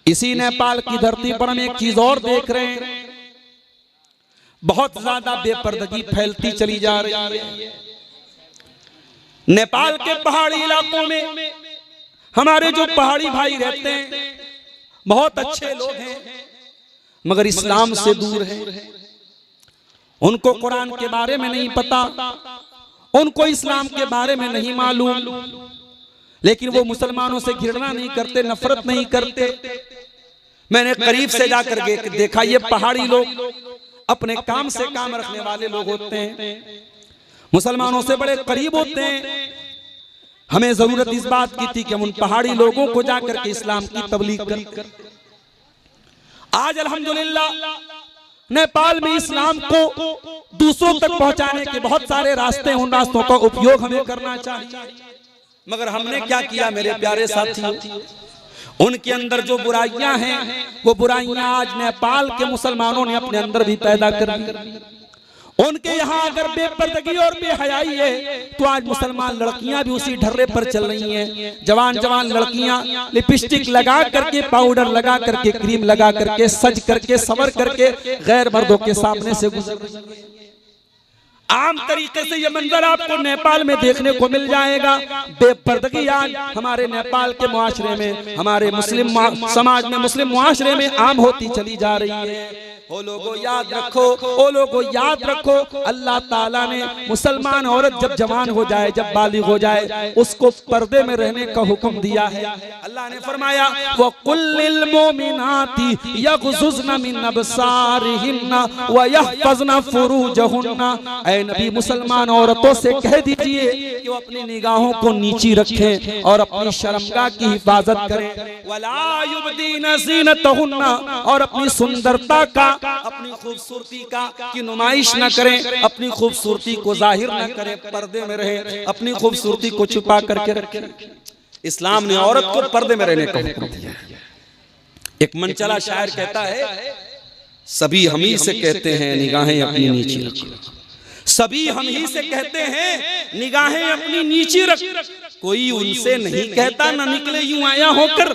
इसी नेपाल की धरती पर हम एक चीज और देख रहे हैं, बहुत ज्यादा बेपर्दगी फैलती चली जा रही है। नेपाल के पहाड़ी इलाकों में हमारे जो पहाड़ी भाई रहते हैं बहुत अच्छे लोग हैं, मगर इस्लाम से दूर हैं। उनको कुरान के बारे में नहीं पता, उनको इस्लाम के बारे में नहीं मालूम, लेकिन वो मुसलमानों से घृणा नहीं करते, नफरत नहीं करते। मैंने करीब से जाकर देखा, ये पहाड़ी लोग अपने काम से काम रखने वाले लोग होते हैं, मुसलमानों से बड़े करीब होते हैं। हमें जरूरत इस बात की थी कि हम उन पहाड़ी लोगों को जाकर के इस्लाम की तबलीग करें। आज अल्हम्दुलिल्लाह नेपाल में इस्लाम को दूसरों तक पहुंचाने के बहुत सारे रास्ते, उन रास्तों का उपयोग हमें करना चाहिए। मगर हमने क्या किया मेरे प्यारे साथियों, उनके अंदर जो बुराइयां हैं वो बुराइयां आज नेपाल के मुसलमानों ने अपने अंदर भी पैदा कर दी। उनके यहाँ अगर बेपर्दगी और बेहयाई है तो आज मुसलमान लड़कियां भी उसी ढर्रे पर चल रही हैं। जवान जवान लड़कियां लिपस्टिक लगा करके, पाउडर लगा करके, क्रीम लगा करके, सज करके, संवर करके गैर मर्दों के सामने से गुजर रही हैं। आम तरीके से ये मंजर आपको नेपाल में देखने को मिल जाएगा। बेपर्दगी आज हमारे नेपाल के मुआशरे में, हमारे मुस्लिम समाज में, मुस्लिम मुआशरे में आम होती चली जा रही है। ओ लोगों याद रखो, ओ लोगों याद रखो, अल्लाह ताला ने मुसलमान औरत जब जवान हो जाए, जब बालिग हो जाए, उसको पर्दे में रहने का हुक्म दिया है। अल्लाह ने फरमाया वो कुल्लिल मोमिनाती यग़ज़ुज़्न मिन अबसारिहिन्ना व यहफ़ज़्न फ़ुरूजहुन्ना। ऐ नबी, मुसलमान औरतों से कह दीजिए कि वो अपनी निगाहों को नीची रखें और अपनी शर्मगाह की हिफाजत करें। वला युबदीन ज़ीनतहुन्ना, और अपनी सुंदरता का, अपनी खूबसूरती का की नुमाइश न करें, अपनी खूबसूरती को जाहिर न करें, पर्दे में रहे, अपनी खूबसूरती को छुपा करके रखें। इस्लाम ने औरत को पर्दे में रहने का हुक्म दिया। एक मनचला शायर कहता है, सभी हम ही से कहते हैं निगाहें अपनी नीची रखो, सभी हम ही से कहते हैं निगाहें अपनी नीची रख, कोई उनसे नहीं कहता न निकले यूं आया होकर।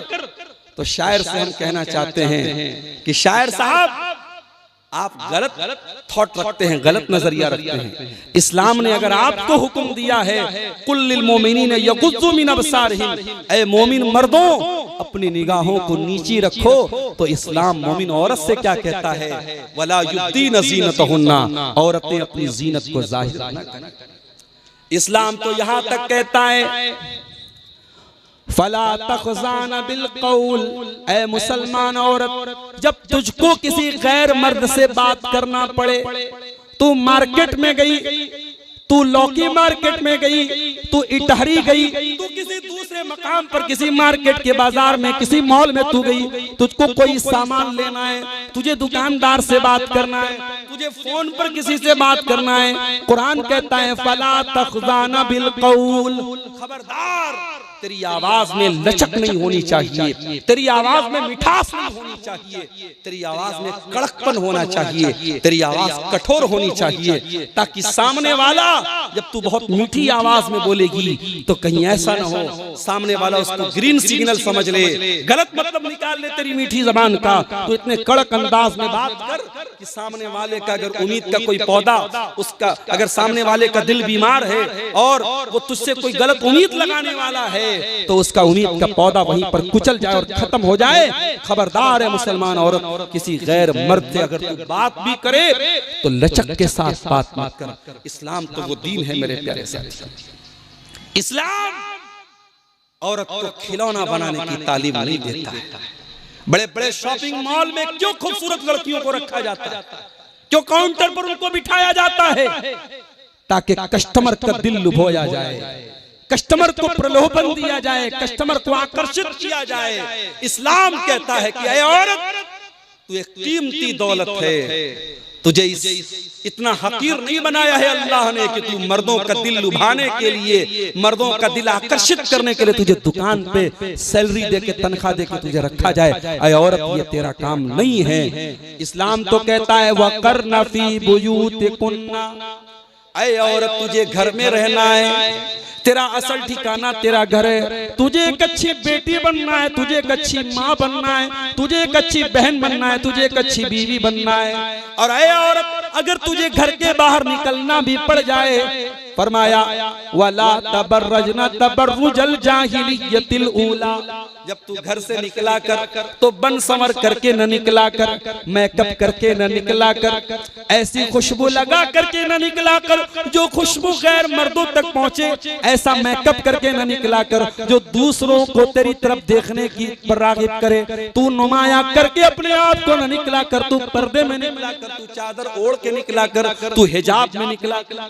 तो शायर से हम कहना चाहते हैं कि शायर साहब, आप गलत थॉट रखते हैं, गलत नजरिया रखते हैं। इस्लाम ने अगर आपको हुक्म दिया है कुल्लिल मोमिनीन यग़ुज़्ज़ू मिन अबसारिहिम, ऐ मोमिन मर्दों अपनी निगाहों को नीची रखो, तो इस्लाम मोमिन औरत से क्या कहता है, वला युब्दीन ज़ीनतहुन्ना, औरतें अपनी जीनत को जाहिर न करें। इस्लाम तो यहाँ तक कहता है फला तख़ज़ान बिल क़ौल, ऐ मुसलमान औरत, जब तुझको किसी गैर मर्द से बात करना पड़े, तू मार्केट में गई, तू लौकी मार्केट में गई, तू इटहरी गई, तू किसी दूसरे मकाम पर, किसी मार्केट के बाजार में, किसी मॉल में तू गई, तुझको कोई सामान लेना है, तुझे दुकानदार से बात करना है, तुझे फोन पर किसी से बात करना है, कुरान कहता है फला तख़ज़ान बिल क़ौल, खबरदार तेरी आवाज में लचक नहीं होनी चाहिए, तेरी आवाज में मिठास नहीं होनी चाहिए, तेरी आवाज में कड़कपन होना चाहिए, तेरी आवाज कठोर होनी चाहिए, ताकि सामने वाला जब तू बहुत मीठी आवाज में बोलेगी तो कहीं ऐसा ना हो सामने वाला उसको ग्रीन सिग्नल समझ ले, गलत मतलब निकाल ले तेरी मीठी जबान का। तो इतने कड़क अंदाज में बात कर कि सामने वाले का अगर उम्मीद का कोई पौधा, उसका अगर सामने वाले का दिल बीमार है और वो तुझसे कोई गलत उम्मीद लगाने वाला है, तो उसका उम्मीद का पौधा वहीं पर कुचल जाए और खत्म हो जाए। खबरदार है मुसलमान औरत, किसी गैर मर्द से अगर तू बात भी करे तो लचक के साथ बात मत कर। इस्लाम तो वो दीन है मेरे प्यारे साथियों। इस्लाम औरत को खिलौना बनाने की तालीम नहीं देता है। बड़े बड़े शॉपिंग मॉल में क्यों खूबसूरत लड़कियों को रखा जाता है, क्यों काउंटर पर उनको बिठाया जाता है, ताकि कस्टमर का दिल लुभाया जाए, कस्टमर को प्रलोभन दिया जाए, कस्टमर को आकर्षित किया जाए। इस्लाम कहता है कि ऐ औरत, तू एक कीमती दौलत है, तुझे इतना हकीर नहीं बनाया है अल्लाह ने कि तू मर्दों का दिल लुभाने के लिए, मर्दों का दिल आकर्षित करने के लिए तुझे दुकान पे सैलरी देके, तनख्वाह देके तुझे रखा जाए। ऐ औरत, ये तेरा काम नहीं है। इस्लाम तो कहता है वक़र्न फ़ी बुयूतिकुन्ना, ऐ औरत तुझे घर में रहना है, तेरा असल ठिकाना तेरा घर है। तुझे एक अच्छी बेटी बनना है, तुझे एक अच्छी माँ बनना है, तुझे एक अच्छी बहन बनना है, तुझे एक अच्छी बीवी बनना है। और ऐ औरत, अगर तुझे घर के बाहर निकलना भी पड़ जाए, फरमाया वला तबर्रजना तबर्रुजल जाहिलियतिल ऊला, जब तू घर से निकला कर तो बन संवर करके न निकला कर, मेकअप करके न निकला कर, ऐसी खुशबू लगा करके न निकला कर जो खुशबू गैर मर्दों तक पहुंचे, ऐसा मेकअप करके न निकला कर जो दूसरों को तेरी तरफ देखने की पर रागिब करे। तू नुमाया करके अपने आप को न निकला कर, तू पर्दे में निकला कर, तू चादर ओढ़ के निकला कर, तू हिजाब में निकला कर।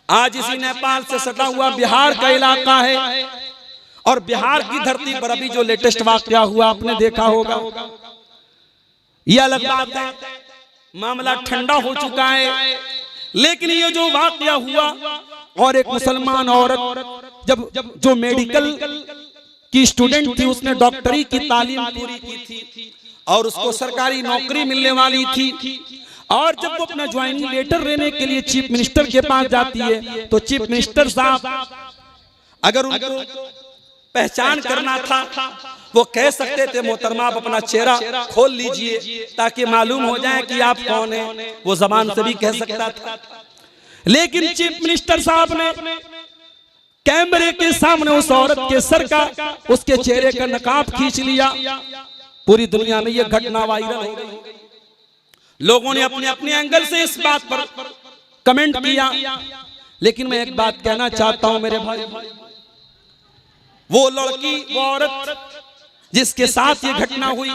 आज इसी नेपाल से सटा हुआ बिहार का इलाका है और बिहार की धरती पर अभी जो लेटेस्ट वाकया हुआ आपने देखा होगा। यह अलग बात है, मामला ठंडा हो चुका है, लेकिन ये जो वाकया हुआ और एक मुसलमान औरत जब जो मेडिकल की स्टूडेंट थी, उसने डॉक्टरी की तालीम पूरी की थी और उसको सरकारी नौकरी मिलने वाली थी, और जब वो अपना ज्वाइनिंग लेटर लेने के लिए चीफ मिनिस्टर के पास जाती है तो चीफ मिनिस्टर साहब अगर उनको पहचान करना था वो कह सकते थे मोहतरमा आप अपना चेहरा खोल लीजिए ताकि मालूम हो जाए कि आप कौन हैं, वो जबान से भी कह सकता था। लेकिन चीफ मिनिस्टर साहब ने कैमरे के सामने उस औरत के सर का, उसके चेहरे का नकाब खींच लिया। पूरी दुनिया में यह घटना वायरल हो गई, लोगों ने अपने अपने एंगल से इस बात पर कमेंट किया। लेकिन मैं एक बात कहना चाहता हूं मेरे भाई, वो लड़की, वो औरत जिसके साथ ये घटना हुई,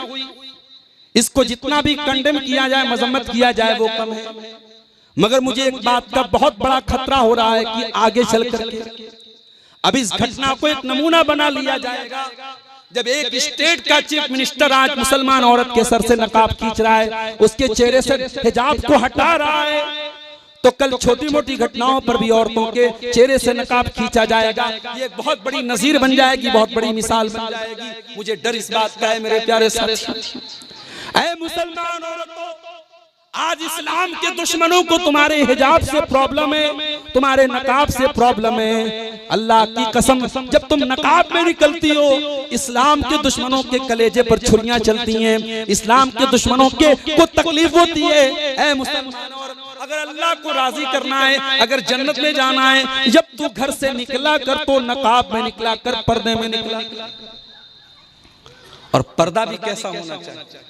इसको जितना भी कंडेम किया जाए, मजम्मत किया जाए, वो कम है। मगर मुझे एक बात का बहुत बड़ा खतरा हो रहा है कि आगे चल करके अब इस घटना को एक नमूना बना लिया जाएगा। जब एक स्टेट का चीफ मिनिस्टर आज मुसलमान औरत के सर से नकाब खींच रहा है, उसके चेहरे से हिजाब को हटा रहा है, तो कल छोटी मोटी घटनाओं पर भी औरतों के चेहरे से नकाब खींचा जाएगा। ये एक बहुत बड़ी नजीर बन जाएगी, बहुत बड़ी मिसाल बन जाएगी। मुझे डर इस बात का है मेरे प्यारे साथी, ऐ मुसलमान औरतों, आज इस्लाम के दुश्मनों को तुम्हारे हिजाब से प्रॉब्लम है, तुम्हारे नकाब से प्रॉब्लम है। अल्लाह की कसम, जब तुम नकाब में निकलती हो, इस्लाम के दुश्मनों के कलेजे पर छुरियां चलती हैं, इस्लाम के दुश्मनों के को तकलीफ होती है। ऐ मुसलमान औरत, अगर अल्लाह को राजी करना है, अगर जन्नत में जाना है, जब तू घर से निकला कर तो नकाब में निकला कर, पर्दे में निकला कर। और पर्दा भी कैसा होना चाहिए?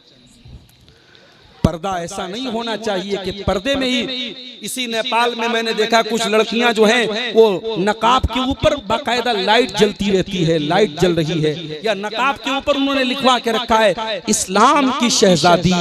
पर्दा ऐसा नहीं होना चाहिए कि पर्दे में ही, इसी नेपाल में मैंने देखा कुछ लड़कियां जो हैं वो नकाब के ऊपर बाकायदा लाइट जलती रहती है, लाइट जल रही है, या नकाब के ऊपर उन्होंने लिखवा के रखा है इस्लाम की शहजादी।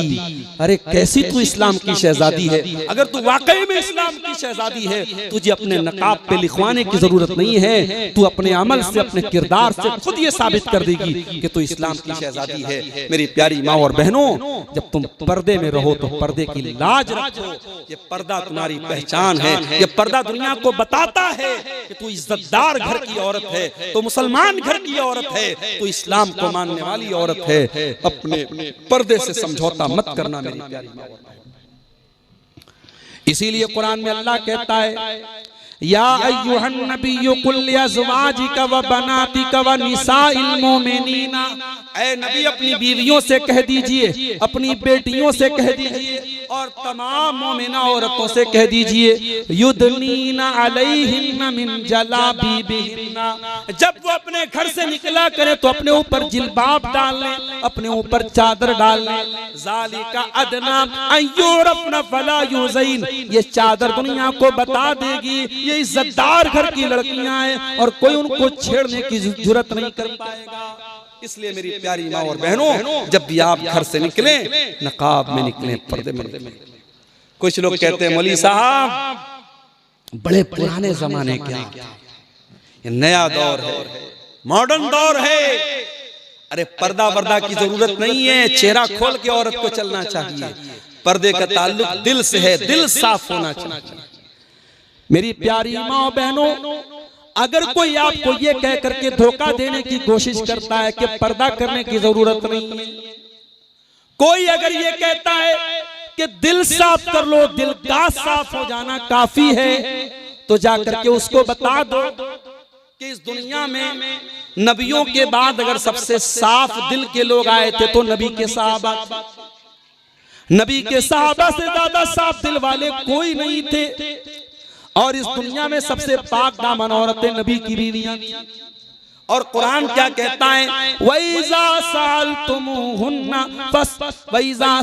अरे कैसी तू इस्लाम की शहजादी है? अगर तू वाकई में इस्लाम की शहजादी है, तुझे अपने नकाब पे लिखवाने की जरूरत नहीं है, तू अपने अमल से, अपने किरदार से खुद ये साबित कर देगी कि तू इस्लाम की शहजादी है। मेरी प्यारी माँ और बहनों, जब तुम पर्दे में रहो तो पर्दे की लाज रखो। ये पर्दा तुम्हारी पहचान है, ये पर्दा दुनिया को बताता है कि तू इज्जतदार घर की औरत है, तो मुसलमान घर की औरत है, तो इस्लाम को मानने वाली औरत है। अपने पर्दे से समझौता मत करना मेरी प्यारी माँ। इसीलिए कुरान में अल्लाह कहता है या अय्युहन नबिय्यु कुल लिअज़वाजिका व बनातिका व निसाइल मुमिनीना, ऐ नबी अपनी बीवियों से कह दीजिए, अपनी बेटियों से कह दीजिए और तमाम मोमिना औरतों से कह दीजिए युदनीना अलैहिन्ना मिन जलाबीबिहिन्ना, जब वो अपने घर से निकला करें तो अपने ऊपर जिल्बाब डाल लें, अपने ऊपर चादर डाल लें। ज़ालिका अदना अन युरफ़ना फला युज़ैन, ये चादर दुनिया को बता देगी ये इज्जतदार घर की लड़कियां हैं और कोई उनको छेड़ने की जरूरत नहीं कर पाएगा। इसलिए मेरी प्यारी माँ और बहनों, जब भी आप घर से निकलें, नकाब में निकलें, पर्दे में निकलें। कुछ लोग कहते हैं मौलवी साहब बड़े पुराने जमाने के, ये नया दौर है, मॉडर्न दौर है। अरे पर्दा वर्दा की जरूरत नहीं है, चेहरा खोल के औरत को चलना चाहिए। पर्दे का ताल्लुक दिल से है, दिल साफ होना चाहिए। मेरी प्यारी माँ बहनों, अगर कोई आपको ये कह करके धोखा देने की कोशिश करता है कि पर्दा करने की जरूरत नहीं है, कोई अगर ये कहता है कि दिल साफ कर लो, दिल का साफ हो जाना काफी है, तो जाकर के उसको बता दो कि इस दुनिया में नबियों के बाद अगर सबसे साफ दिल के लोग आए थे तो नबी के सहाबा। नबी के सहाबा से ज्यादा साफ दिल वाले कोई नहीं थे। और इस दुनिया में सबसे पाक दामन औरतें नबी की बीवियां। और कुरान क्या कहता है, वैज़ा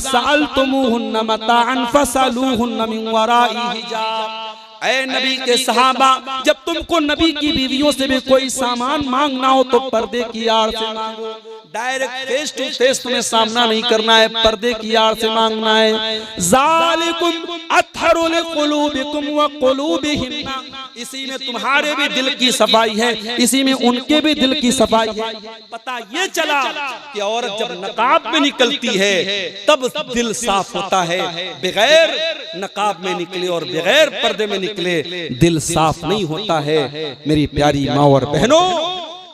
सअलतुमूहुन्ना मताअन फसलूहुन्ना मिन वराई हिजाब। ऐ नबी के सहाबा, जब तुमको नबी की बीवियों से भी कोई सामान मांगना हो तो पर्दे की आड़ से मांगो। डायरेक्ट फेस टू फेस तुम्हें सामना नहीं करना है, पर्दे की आड़ से मांगना है। ज़ालिकुम अत्हरु लिकुलूबिकुम व कुलूबिहिन्ना, इसी में तुम्हारे भी दिल की सफाई है, इसी में उनके भी दिल की सफाई है। पता ये चला कि औरत जब नकाब में निकलती है तब दिल साफ होता है, बगैर नकाब में निकले और बगैर पर्दे में निकले दिल साफ नहीं होता है। मेरी प्यारी माँ और बहनों,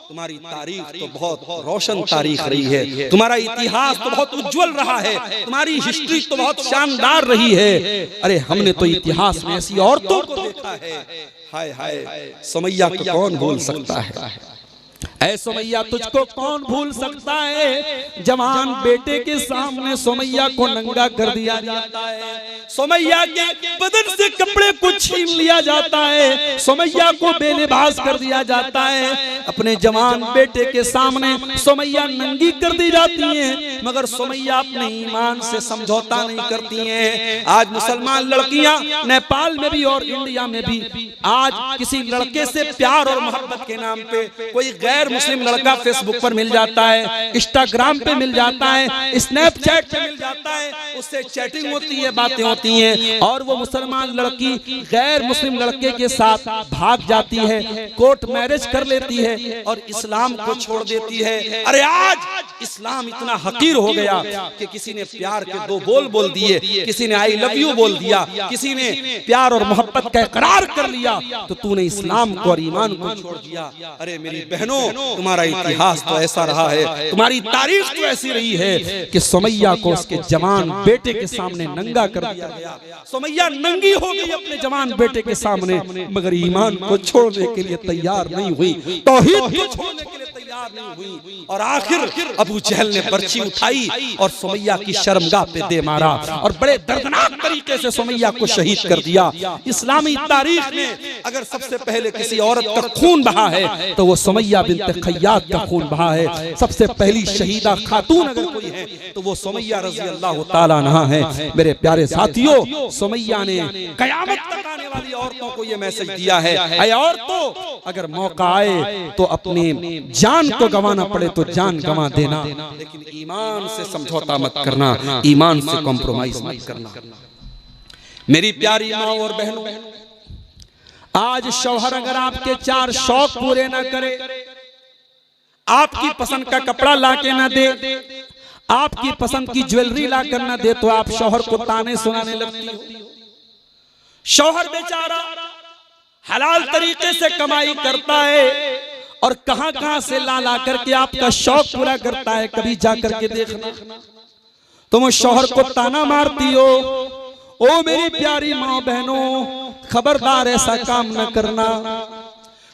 तुम्हारी तारीख तो बहुत रोशन तारीख रही है, तुम्हारा इतिहास तो बहुत उज्जवल रहा है, तुम्हारी हिस्ट्री तो बहुत शानदार रही है। अरे हमने तो इतिहास में ऐसी औरतों को देखा है, हाय हाय, सुमैया को कौन भूल सकता है। ऐ सुमैया तुझको कौन भूल सकता है। जवान बेटे के सामने सुमैया को नंगा कर दिया जाता है, सुमैया के बदन से कपड़े को छीन लिया जाता है, सुमैया को बेलिबास कर दिया जाता है। अपने जवान बेटे के सामने सुमैया नंगी कर दी जाती है, मगर सुमैया अपने ईमान से समझौता नहीं करती हैं। आज मुसलमान लड़कियां नेपाल में भी और इंडिया में भी आज किसी लड़के से प्यार और मोहब्बत के नाम पे कोई गैर मुस्लिम लड़का फेसबुक पर मिल जाता है, इंस्टाग्राम पे मिल जाता है, स्नैपचैट पे मिल जाता है, उससे चैटिंग होती है, बातें होती हैं, और वो मुसलमान लड़की गैर मुस्लिम लड़के के साथ भाग जाती है, कोर्ट मैरिज कर लेती है और इस्लाम को छोड़ देती है। अरे आज इस्लाम इतना हकीर हो गया कि किसी ने प्यार के दो बोल बोल दिए, किसी ने आई लव यू बोल दिया, किसी ने प्यार और मोहब्बत का इकरार कर लिया तो तूने इस्लाम को और ईमान को छोड़ दिया। अरे मेरी बहनों, तुम्हारा इतिहास तो ऐसा रहा है, तुम्हारी तारीख तो ऐसी रही है कि सुमैया को उसके जवान बेटे के सामने नंगा कर दिया गया। सुमैया नंगी हो गई अपने जवान बेटे के सामने, मगर ईमान को छोड़ने के लिए तैयार नहीं हुई, तौहीद को छोड़ने के लिए तैयार नहीं हुई। और आखिर अबू जहल ने बर्छी उठाई और सुमैया की शर्मगाह पे दे मारा और बड़े दर्दनाक तरीके से सुमैया को शहीद कर दिया। इस्लामी तारीख में अगर सबसे पहले किसी औरत का खून बहा है तो वो सुमैया बिन्त खय्यात का खून बहा है। सबसे पहली शहीदा खातून अगर कोई है तो वो सुमैया रज़ी अल्लाह ताला अन्हा है। मेरे प्यारे साथियों, सुमैया ने कयामत तक आने वाली औरतों को ये मैसेज दिया है, ऐ औरतों, अगर मौका आए तो अपनी जान को गंवाना पड़े तो जान गंवा देना, लेकिन ईमान से समझौता मत करना, ईमान से कॉम्प्रोमाइज मत करना। मेरी प्यारी माँ और बहनों, आज शौहर अगर आपके 4 शौक पूरे ना करे, आपकी पसंद का कपड़ा लाके ना दे, आपकी पसंद की ज्वेलरी लाकर ना दे, तो आप शौहर को ताने सुनाने लगती हो। शौहर बेचारा हलाल तरीके से कमाई करता है और कहां कहां से ला ला करके आपका शौक पूरा करता है। कभी जाकर के देखना, तुम शौहर को ताना मारती हो। ओ मेरी प्यारी माँ बहनों, खबरदार ऐसा काम न करना।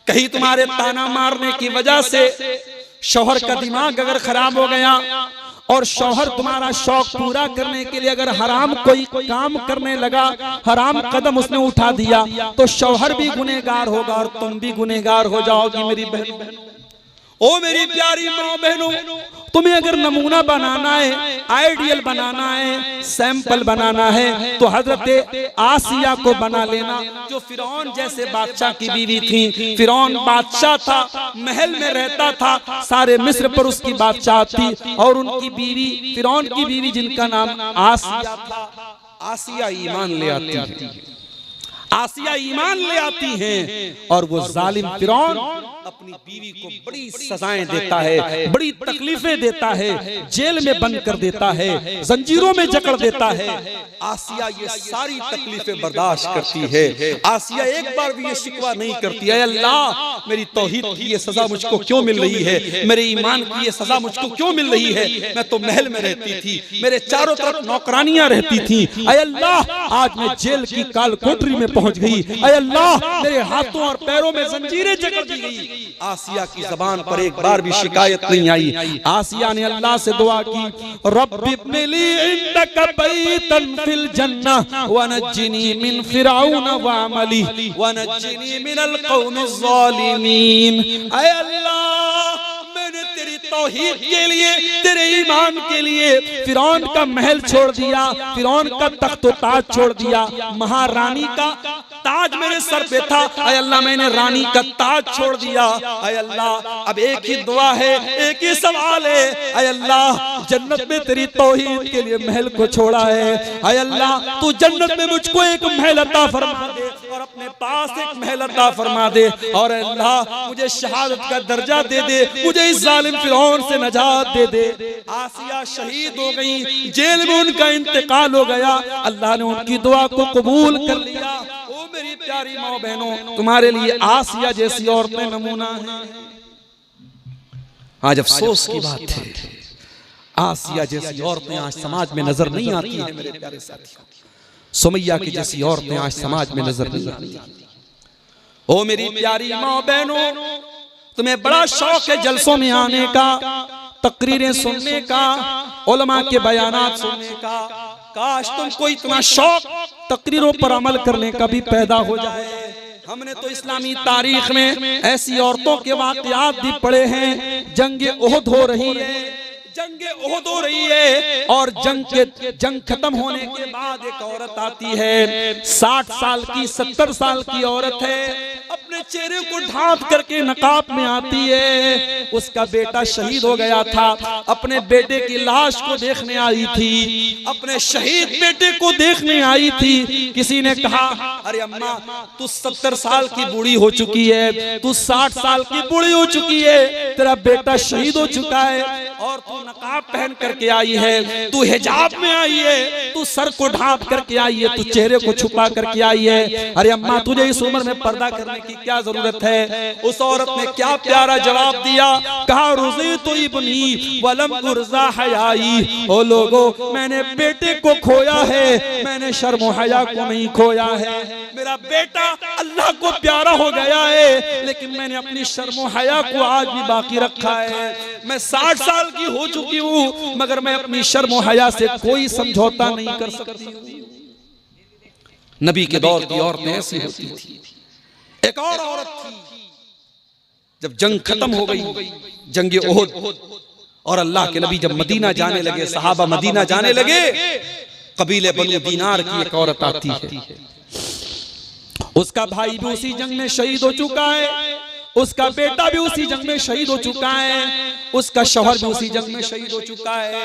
कहीं तुम्हारे ताना मारने की वजह से शौहर का दिमाग अगर खराब हो गया और शौहर तुम्हारा शौक पूरा करने के लिए अगर हराम कोई काम करने लगा, हराम कदम उसने उठा दिया, तो शौहर भी गुनहगार होगा और तुम भी गुनहगार हो जाओगी। मेरी बहन, ओ मेरी प्यारी माँ बहनों, तुम्हें अगर नमूना बनाना है, आइडियल बनाना है, सैंपल बनाना है, तो हजरत आसिया को बना लेना, जो फिरौन जैसे बादशाह की बीवी थी। फिरौन बादशाह था, महल में रहता था, सारे मिस्र पर उसकी बादशाह थी, और उनकी बीवी, फिरौन की बीवी जिनका नाम आसिया था, आसिया ईमान ले आती है, आसिया ईमान ले आती हैं, और वो जालिम फिरौन अपनी बीवी को बड़ी सजाएं देता है, बड़ी तकलीफें देता है, जेल में बंद कर देता है, जंजीरों में जकड़ देता है। आसिया ये सारी तकलीफें बर्दाश्त करती है। आसिया एक बार भी ये शिकवा नहीं करती है, अल्लाह मेरी तौहीद की ये सजा मुझको क्यों मिल रही है, मेरे ईमान की ये सजा मुझको क्यों मिल रही है। मैं तो महल में रहती थी, मेरे चारों तरफ नौकरानियां रहती थी, अल्लाह आज मैं जेल की काल कोठरी में पहुंच गई। ऐ अल्लाह मेरे हाथों और पैरों में जंजीरें जकड़ दी गई। आसिया की ज़बान पर एक बार भी शिकायत नहीं आई। आसिया ने अल्लाह से दुआ की, रब्बि इब्नि ली इंदका बैतन फिल जन्नह वनज्जिनी मिन फिरऔन व अमली वनज्जिनी मिनल कौमिज़ ज़ालिमीन। ऐ अल्लाह मैंने तेरी तौहीद के लिए, तेरे ईमान के लिए फिरौन का महल छोड़ दिया, फिरौन का तख्त ताज छोड़ दिया, महारानी का ताज मेरे सर पे था। ऐ अल्लाह मैंने रानी का ताज छोड़ दिया। ऐ अल्लाह अब एक ही दुआ है, एक ही सवाल है। ऐ अल्लाह जन्नत में तेरी तौहीद के लिए महल को छोड़ा है। ऐ अल्लाह तू जन्नत में मुझको एक महल अता फरमा दे और अपने पास एक महल अता फरमा दे। और अल्लाह मुझे शहादत का दर्जा दे दे, मुझे इस जालिम फिरौन से नजात दे दे। आसिया शहीद हो गई, जेल में उनका इंतकाल हो गया। अल्लाह ने उनकी दुआ को कबूल कर लिया। ओ मेरी प्यारी माँ बहनों, तुम्हारे लिए आसिया जैसी औरतें नमूना हैं। आज अफसोस की बात है, आसिया जैसी औरतें आज समाज में नजर नहीं आती हैं मेरे प्यारे साथियों। सुमैया की जैसी औरतें आज समाज में नजर नहीं आती। ओ मेरी प्यारी माँ बहनों, तुम्हें बड़ा शौक है जलसों में आने का, तकरीरें सुनने का, उलमा के बयानात सुनने का। काश तुमको इतना शौक तकरीरों पर अमल करने का भी पैदा हो जाए। हमने तो इस्लामी तारीख में ऐसी औरतों के वाक़यात भी पढ़े हैं। जंग ओहद हो रही है, जंग ओहद हो रही है और जंग खत्म होने के बाद एक औरत आती है, 60 साल की 70 साल की औरत है, अपने चेहरे को ढांप करके नकाब में आती है। उसका बेटा शहीद हो गया था, अपने बेटे की लाश को देखने आई थी, अपने शहीद बेटे को देखने आई थी। किसी ने कहा, अरे अम्मा तू 70 साल की बूढ़ी हो चुकी है, तू 60 साल की बूढ़ी हो चुकी है, तेरा बेटा शहीद हो चुका है और तू नकाब पहन करके आई है, तू हिजाब में आई है, तू सर को ढांप करके आई है, तू चेहरे को छुपा करके आई है। अरे अम्मा तुझे इस उम्र में पर्दा करने की क्या जरूरत है? उस औरत ने क्या प्यारा जवाब दिया, कहा रुज़ी तो इब्नी वलम गुर्जा हयाई। ओ लोगों, मैंने बेटे को खोया है, मैंने शर्म हया को नहीं खोया है। मेरा बेटा अल्लाह को प्यारा हो गया है, लेकिन मैंने अपनी शर्म हया को आज भी बाकी रखा है। मैं 60 साल की हो चुकी हूँ, मगर मैं अपनी शर्म हया से कोई समझौता नहीं कर सकती हूँ। नबी के दौर की औरतें ऐसी होती थी। एक और औरत थी, जब जंग खत्म हो गई, जंगे ओहद, और अल्लाह के नबी जब मदीना जाने लगे, सहाबा मदीना जाने लगे, कबीले बनु दीनार की एक औरत आती है। उसका भाई भी उसी जंग में शहीद हो चुका है, उसका बेटा भी उसी जंग में शहीद हो चुका है, उसका शौहर भी उसी जंग में शहीद हो चुका है।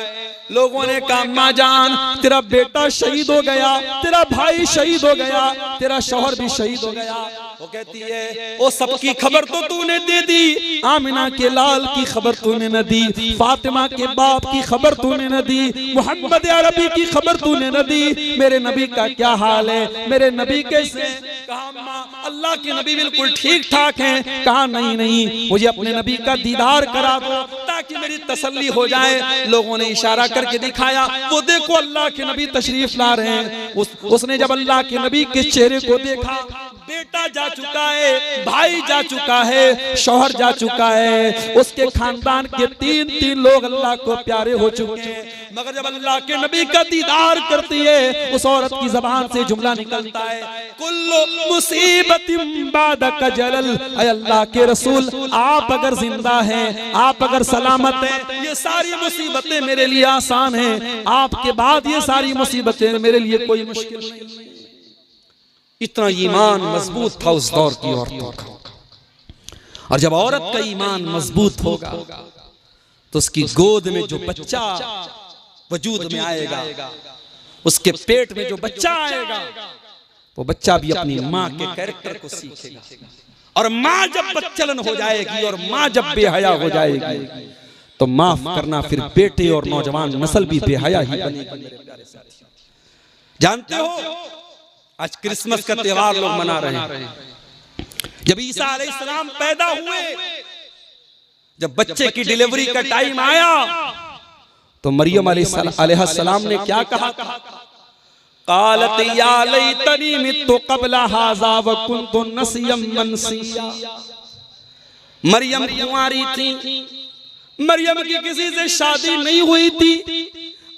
लोगों ने कहा, अम्मा जान तेरा बेटा शहीद हो गया, तेरा भाई शहीद हो गया, तेरा शौहर भी शहीद हो गया। वो कहती है, वो सबकी खबर तो तूने दे दी, आमिना के लाल की खबर तूने न दी, फातिमा के बाप की खबर तूने न दी, मोहम्मद अरबी की खबर तूने न दी, मेरे नबी का क्या हाल है, मेरे नबी कैसे? कहा अम्मा अल्लाह के नबी बिल्कुल ठीक ठाक हैं। कहा नहीं नहीं, मुझे अपने नबी का दीदार करा दो ताकि मेरी तसल्ली हो जाए। लोगों ने इशारा करके दिखाया, वो देखो अल्लाह के नबी तशरीफ ला रहे हैं। उसने जब अल्लाह के नबी के चेहरे को देखा, बेटा जा चुका है, भाई जा चुका है, शौहर जा चुका है, उसके खानदान के 3 लोग अल्लाह को प्यारे हो चुके हैं, मगर जब अल्लाह के नबी का दीदार करती है, उस औरत की जबान से जुमला निकलता है, कुल्लु मुसीबतिन बादक जलल। अल्लाह के रसूल, आप अगर जिंदा हैं, आप अगर सलामत हैं, ये सारी मुसीबतें मेरे लिए आसान हैं, आपके बाद ये सारी मुसीबतें मेरे लिए कोई मुश्किल नहीं। इतना ईमान मजबूत था उस दौर की औरतों का। और जब औरत का ईमान मजबूत होगा तो उसकी गोद में जो बच्चा वजूद में आएगा, उसके पेट में जो बच्चा आएगा, वो बच्चा भी अपनी माँ के कैरेक्टर को सीखेगा। और माँ जब बच्चलन हो जाएगी और माँ जब बेहया हो जाएगी, तो माफ करना फिर बेटे और नौजवान नस्ल भी बेहया ही बनेगी। जानते हो, आज क्रिसमस का त्योहार लोग मना रहे हैं। जब ईसा अलैहिस्सलाम पैदा हुए, जब बच्चे की डिलीवरी का टाइम आया, तो मरियम अलैहिस्सलाम ने क्या कहा? कालत या लैतनी मित्तु क़ब्ल हाज़ा व कुन्तु नसियम मनसिया। मरियम कुंवारी थी, मरियम की किसी से शादी नहीं हुई थी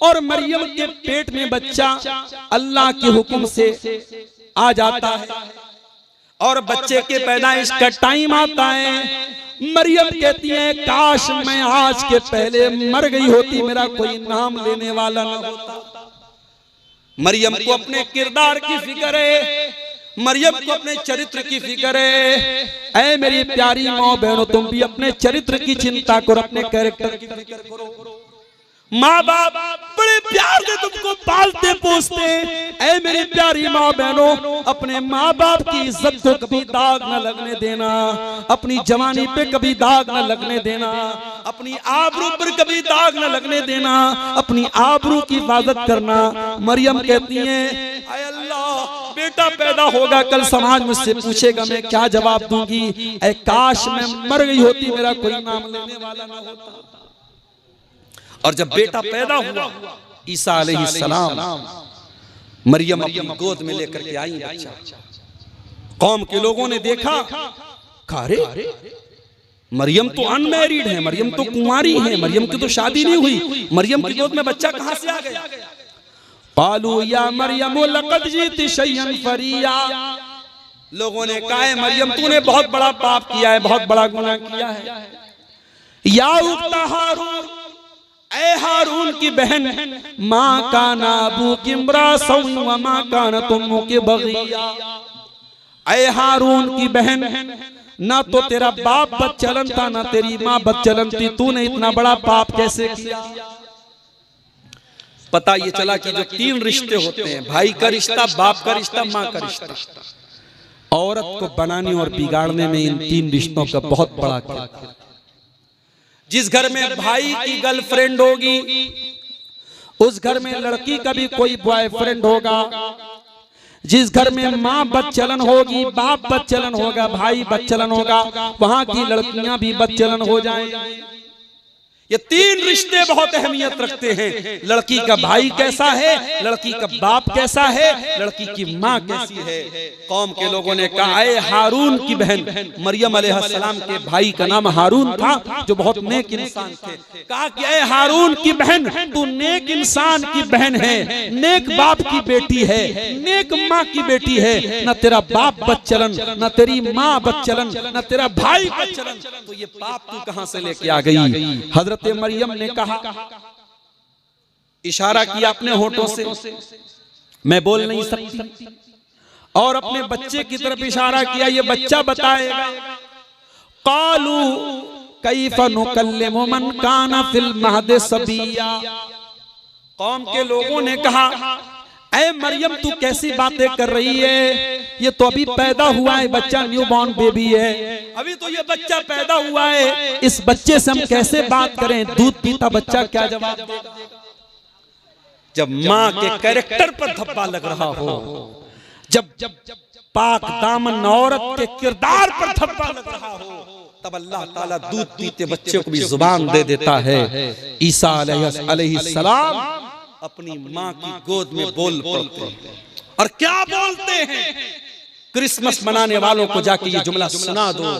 और मरियम के पेट में बच्चा अल्लाह के हुक्म से आ जाता है और बच्चे के पैदाइश का टाइम आता है। मरियम कहती है काश मैं आज के पहले मर गई होती, मेरा कोई नाम लेने वाला न होता। मरियम को अपने किरदार की फिक्र है, मरियम को अपने चरित्र की फिक्र है। ऐ मेरी प्यारी माँ बहनों, तुम भी अपने चरित्र की चिंता करो, अपने कैरेक्टर की फिक्र करो। माँ बाप बड़े प्यार से तुमको पालते पोसते। ऐ मेरी प्यारी माँ बहनों, अपने माँ बाप की इज्जत को कभी दाग न लगने देना, अपनी जवानी पे कभी दाग न लगने देना, अपनी आबरू पर कभी दाग न लगने देना, अपनी आबरू की हिफाजत करना। मरियम कहती है ऐ अल्लाह, बेटा पैदा होगा, कल समाज मुझसे पूछेगा, मैं क्या जवाब दूंगी? ऐ काश मैं मर गई होती, मेरा कोई नाम लेने वाला ना होता। और जब बेटा पैदा हुआ ईसा अलैहिस्सलाम, मरियम अपनी गोद में लेकर के आई बच्चा। कौम के लोगों ने देखा, अरे मरियम तो अनमैरिड है, मरियम तो कुंवारी है, मरियम की तो शादी नहीं हुई, मरियम की गोद में बच्चा कहां से आ गया? कालू या मरियम लक़द जीति शैयन फरिया। लोगों ने कहा है मरियम तूने बहुत बड़ा पाप किया है, बहुत बड़ा गुनाह किया है। या उख्ता हारून, ऐ हारून की बहन, माँ काना अबूकी इम्राअन व माँ कानत उम्मुकी बग़िया। ऐ हारून की बहन, ना तो तेरा बाप बदचलन था, ना तेरी माँ बदचलन थी, तूने इतना बड़ा पाप कैसे किया? पता ये चला कि जो तीन रिश्ते होते हैं, भाई का रिश्ता, बाप का रिश्ता, माँ का रिश्ता, औरत को बनाने और बिगाड़ने में इन तीन रिश्तों का बहुत बड़ा किरदार। जिस घर में भाई की गर्लफ्रेंड होगी, उस घर में लड़की का भी कोई बॉयफ्रेंड होगा। जिस घर में माँ बदचलन होगी, बाप बदचलन होगा, भाई बदचलन होगा, वहां की लड़कियां भी बदचलन हो जाएंगी। ये तीन रिश्ते बहुत अहमियत रखते हैं। लड़की का भाई कैसा है, लड़की का बाप कैसा है, लड़की की माँ कैसी है। कौम के लोगों ने कहा ऐ हारून की बहन, मरियम अलैहिस्सलाम के भाई का नाम हारून था जो बहुत नेक इंसान थे। कहा कि ऐ हारून की बहन, तू नेक इंसान की बहन है, नेक बाप की बेटी है, नेक माँ की बेटी है। न तेरा बाप बदचलन, न तेरी माँ बदचलन, न तेरा भाई बदचलन, तो ये पाप तू कहां से लेके आ गई? हजरत मरियम ने कहा, इशारा किया अपने होठों से, मैं बोल नहीं सकती, और अपने बच्चे की तरफ इशारा किया, ये बच्चा बताएगा। कालू कैफा नुकल्लिमु मन काना फिल महद सबिया। कौम के लोगों ने कहा ऐ मरियम तू कैसी बातें कर रही है, ये तो अभी पैदा हुआ है बच्चा, न्यू बॉर्न बेबी है, अभी तो ये बच्चा पैदा हुआ है, इस बच्चे से हम कैसे बात करें? दूध पीता बच्चा क्या जवाब देगा? जब माँ के कैरेक्टर पर धब्बा लग रहा हो, जब पाक दामन औरत के किरदार पर धब्बा लग रहा हो, तब अल्लाह ताला दूध पीते बच्चे को भी जुबान दे देता है। ईसा अलैहिस्सलाम अपनी माँ की गोद में बोल पड़ते हैं, और क्या बोलते हैं? क्रिसमस मनाने वालों को जाके ये जुमला सुना दो,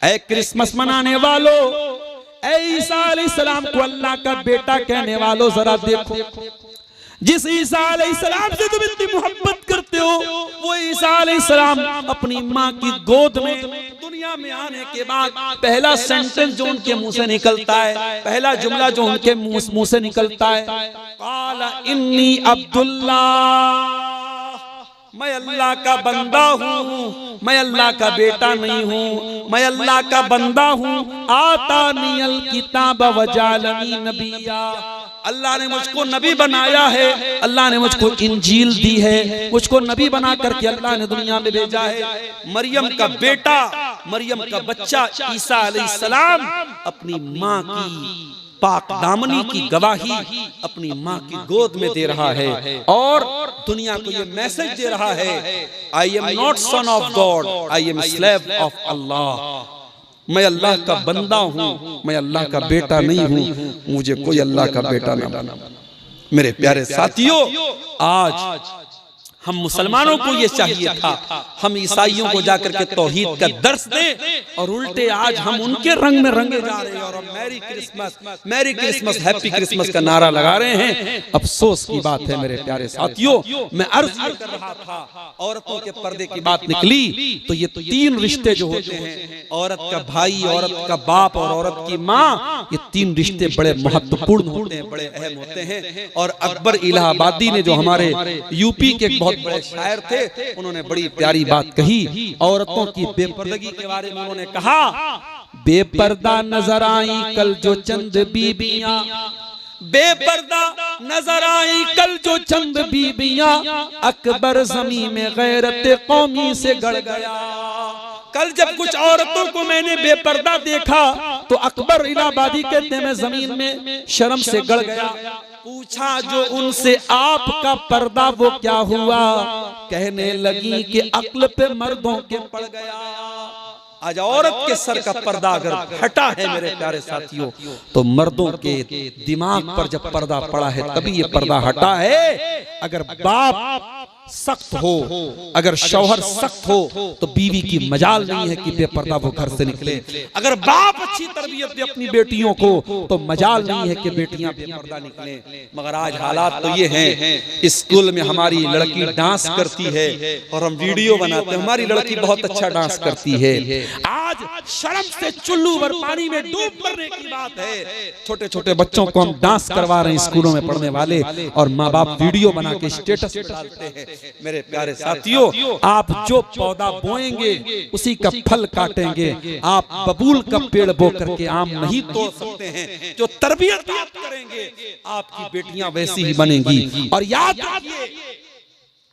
ऐ क्रिसमस मनाने वालों, ऐ ईसा अलैहिस्सलाम को अल्लाह का बेटा कहने वालों, जरा देखो, जिस ईसा अलैहिस्सलाम से तुम इतनी मोहब्बत करते हो, वो ईसा अलैहिस्सलाम अपनी माँ की गोद में दुनिया में आने के बाद पहला सेंटेंस जो उनके मुंह से निकलता है, पहला जुमला जो उनके मुंह से निकलता है, काला इन्नी अब्दुल्ला, मैं अल्लाह का बंदा हूँ, मैं अल्लाह का बेटा नहीं हूँ, मैं अल्लाह का बंदा हूँ। आतानियल किताब वजालनी नबिया, अल्लाह ने मुझको नबी बनाया है, अल्लाह ने मुझको इंजील दी है, मुझको नबी बना करके अल्लाह ने दुनिया में भेजा है। मरियम का बेटा, मरियम का बच्चा ईसा अलैहिस्सलाम अपनी माँ की पाक दामनी की गवाही अपनी माँ की गोद में दे रहा है और दुनिया को ये मैसेज दे रहा है, I am not son of God, I am slave of Allah. मैं अल्लाह का बंदा हूँ, मैं अल्लाह का बेटा नहीं हूँ, मुझे कोई अल्लाह का बेटा ना बना। मेरे प्यारे साथियों, आज हम मुसलमानों को ये चाहिए था हम ईसाइयों को जाकर के तौहीद का दर्स दें, और उल्टे आज हम उनके रंग में रंगे जा रहे हैं और हम मैरी क्रिसमस हैप्पी क्रिसमस का नारा लगा रहे हैं। अफसोस की बात है मेरे प्यारे साथियों, मैं अर्ज कर रहा था, औरतों के पर्दे की बात निकली तो ये 3 रिश्ते जो होते हैं, औरत का भाई, औरत का बाप और औरत की माँ, ये 3 रिश्ते बड़े महत्वपूर्ण होते हैं, बड़े अहम होते हैं। और अकबर इलाहाबादी ने, जो हमारे यूपी के बहुत बड़े शायर थे, उन्होंने बड़ी प्यारी बात कही औरतों की बेपर्दगी के बारे में। उन्होंने कहा, बेपर्दा नजर आई कल जो चंद बीबियां, बेपर्दा नजर आई कल जो चंद बीबियां, अकबर ज़मीं में गैरत कौमी से गड़ गया। कल जब कुछ औरतों को मैंने बेपर्दा देखा तो अकबर इलाहाबादी कहते हैं मैं जमीन में शर्म से गड़ गया। पूछा जो उनसे आपका पर्दा वो क्या हुआ, कहने लगी कि अक्ल पे मर्दों के पड़ गया। आज औरत के सर का पर्दा अगर हटा है मेरे प्यारे साथियों, तो मर्दों के दिमाग पर जब पर्दा पड़ा है तभी ये पर्दा हटा है। अगर बाप सख्त हो, अगर शौहर सख्त हो, तो बीवी की मजाल नहीं है कि बेपर्दा वो घर से निकले। अगर बाप अच्छी तरबियत दे अपनी बेटियों को, तो मजाल नहीं है कि बेटियां बेपर्दा निकले। मगर आज हालात तो ये हैं, स्कूल में हमारी लड़की डांस करती है और हम वीडियो बनाते हैं, हमारी लड़की बहुत अच्छा डांस करती है। आज शर्म से चुल्लू भर पानी में डूब मरने की बात है। छोटे छोटे बच्चों को हम डांस करवा रहे हैं स्कूलों में पढ़ने वाले, और माँ बाप वीडियो बना के स्टेटस पे डालते हैं। मेरे प्यारे साथियों, आप जो पौधा बोएंगे उसी का फल काटेंगे। आप बबूल का पेड़ बो करके आम नहीं तोड़ सकते हैं। जो तरबियत आप करेंगे आपकी बेटियां वैसी ही बनेंगी। और याद रखिए,